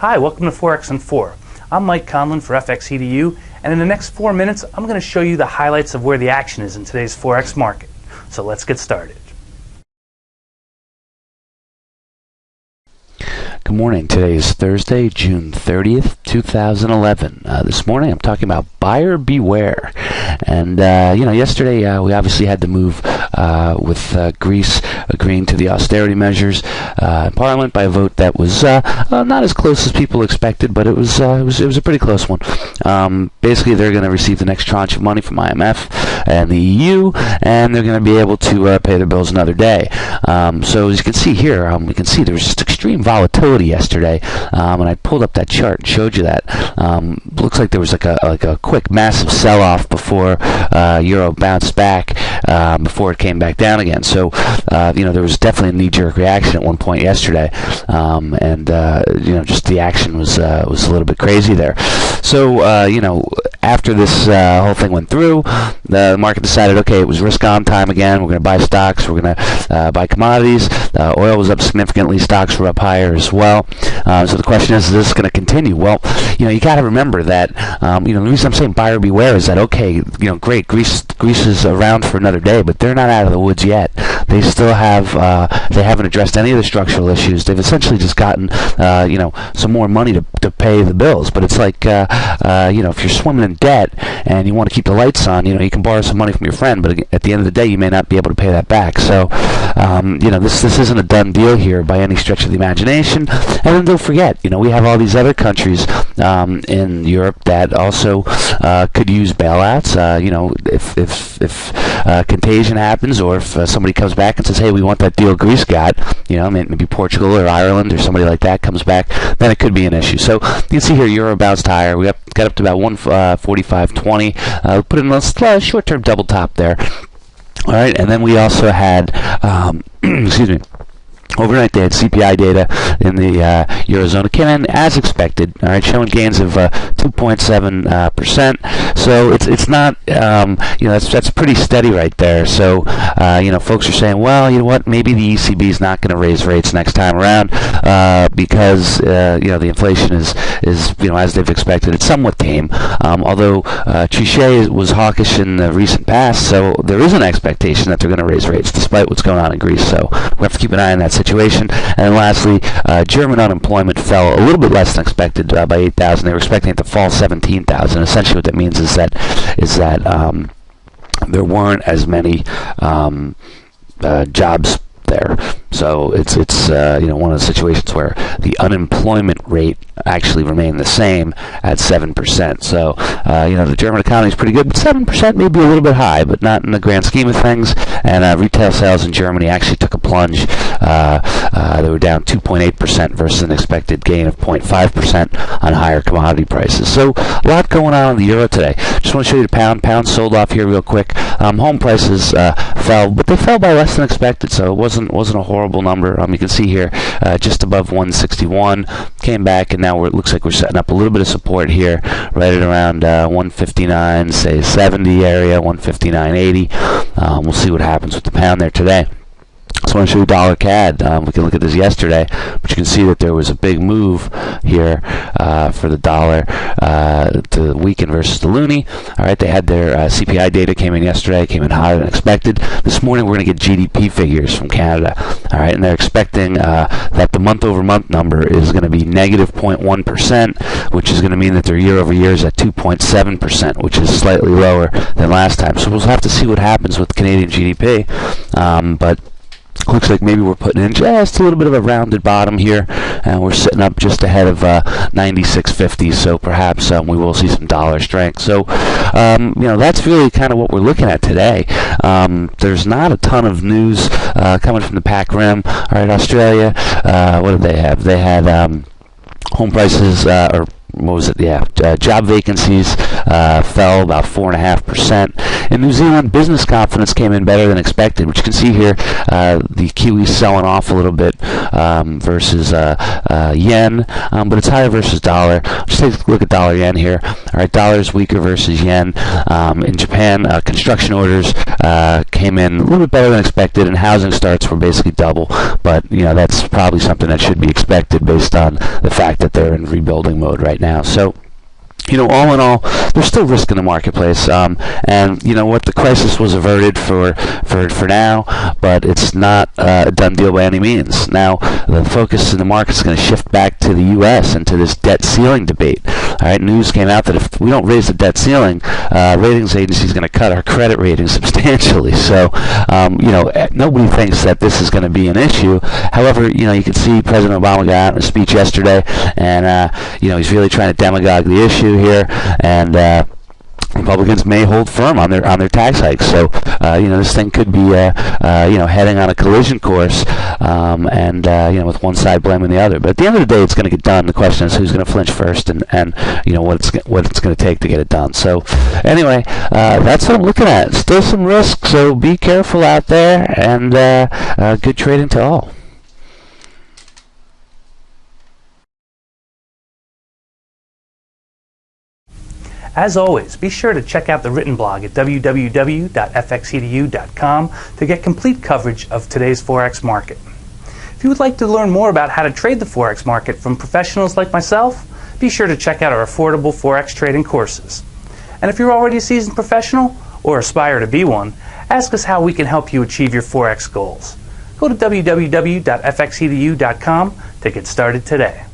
Hi, welcome to Forex In Four. I'm Mike Conlon for FXEDU, and in the next 4 minutes, I'm going to show you the highlights of where the action is in today's Forex market. So let's get started. Good morning. Today is Thursday, June 30th, 2011. This morning I'm talking about buyer beware. And, yesterday we obviously had to move with Greece agreeing to the austerity measures in Parliament by a vote that was not as close as people expected, but it was a pretty close one. Basically, they're going to receive the next tranche of money from IMF and the EU, and they're going to be able to pay their bills another day. So as you can see here, we can see there was just extreme volatility yesterday, and I pulled up that chart and showed you that. Looks like there was like a quick massive sell-off before euro bounced back before it came back down again. So there was definitely a knee-jerk reaction at one point yesterday, and just the action was a little bit crazy there. So after this whole thing went through, the market decided, okay, it was risk-on time again. We're going to buy stocks. We're going to buy commodities. Oil was up significantly. Stocks were up higher as well. So the question is this going to continue? Well, you got to remember that, the reason I'm saying buyer beware is that, okay, great, Greece is around for another day, but they're not out of the woods yet. They still have, they haven't addressed any of the structural issues. They've essentially just gotten, some more money to pay the bills. But it's like, if you're swimming in debt and you want to keep the lights on, you can borrow some money from your friend, but at the end of the day, you may not be able to pay that back. So, this isn't a done deal here by any stretch of the imagination. And then don't forget, we have all these other countries in Europe that also could use bailouts. If contagion happens, or if somebody comes back and says, hey, we want that deal Greece got, maybe Portugal or Ireland or somebody like that comes back, then it could be an issue. So you can see here, euro bounced higher. We got up to about 145.20. Put in a short-term double top there. All right, and then we also had, excuse me. Overnight, they had CPI data in the Eurozone. It came in as expected, all right, showing gains of 2.7%. So it's not, that's pretty steady right there. So, folks are saying, well, you know what, maybe the ECB is not going to raise rates next time around because, the inflation is as they've expected. It's somewhat tame, although Trichet was hawkish in the recent past, so there is an expectation that they're going to raise rates despite what's going on in Greece. So we have to keep an eye on that situation. And lastly, German unemployment fell a little bit less than expected by 8,000. They were expecting it to fall 17,000. Essentially, what that means is that there weren't as many jobs there. So it's one of the situations where the unemployment rate actually remained the same at 7%. So the German economy is pretty good, but 7% may be a little bit high, but not in the grand scheme of things. And retail sales in Germany actually took a plunge. They were down 2.8% versus an expected gain of 0.5% on higher commodity prices. So a lot going on the euro today. Just want to show you the pound. Pound sold off here real quick. Home prices fell, but they fell by less than expected, so it wasn't a horrible number. You can see here just above 161, came back, and now it looks like we're setting up a little bit of support here right at around 159, say 70 area, 159.80. We'll see what happens with the pound there today. So I want to show you dollar CAD. We can look at this yesterday, but you can see that there was a big move here for the dollar to weaken versus the loonie. All right, they had their CPI data came in yesterday, came in higher than expected. This morning we're going to get GDP figures from Canada. All right, and they're expecting that the month-over-month number is going to be negative 0.1%, which is going to mean that their year-over-year is at 2.7%, which is slightly lower than last time. So we'll have to see what happens with Canadian GDP, but looks like maybe we're putting in just a little bit of a rounded bottom here, and we're sitting up just ahead of 96.50. So perhaps we will see some dollar strength. So that's really kind of what we're looking at today. There's not a ton of news coming from the Pac Rim. All right, Australia. What did they have? They had home prices job vacancies fell about 4.5% In New Zealand, business confidence came in better than expected, which you can see here. The Kiwi's selling off a little bit versus yen, but it's higher versus dollar. Just take a look at dollar yen here. All right, dollar's weaker versus yen. In Japan, construction orders came in a little bit better than expected, and housing starts were basically double. But that's probably something that should be expected based on the fact that they're in rebuilding mode right now. So, all in all, there's still risk in the marketplace, and what, the crisis was averted for now, but it's not a done deal by any means. Now, the focus in the market is going to shift back to the U.S. and to this debt ceiling debate. All right, news came out that if we don't raise the debt ceiling, ratings agency is going to cut our credit rating substantially. So, nobody thinks that this is going to be an issue. However, you can see President Obama got out in a speech yesterday, and he's really trying to demagogue the issue here, and Republicans may hold firm on their tax hikes. So this thing could be heading on a collision course, and with one side blaming the other. But at the end of the day, it's going to get done. The question is who's going to flinch first, and what it's going to take to get it done. So anyway, that's what I'm looking at. Still some risk, so be careful out there, and good trading to all. As always, be sure to check out the written blog at www.fxedu.com to get complete coverage of today's Forex market. If you would like to learn more about how to trade the Forex market from professionals like myself, be sure to check out our affordable Forex trading courses. And if you're already a seasoned professional or aspire to be one, ask us how we can help you achieve your Forex goals. Go to www.fxedu.com to get started today.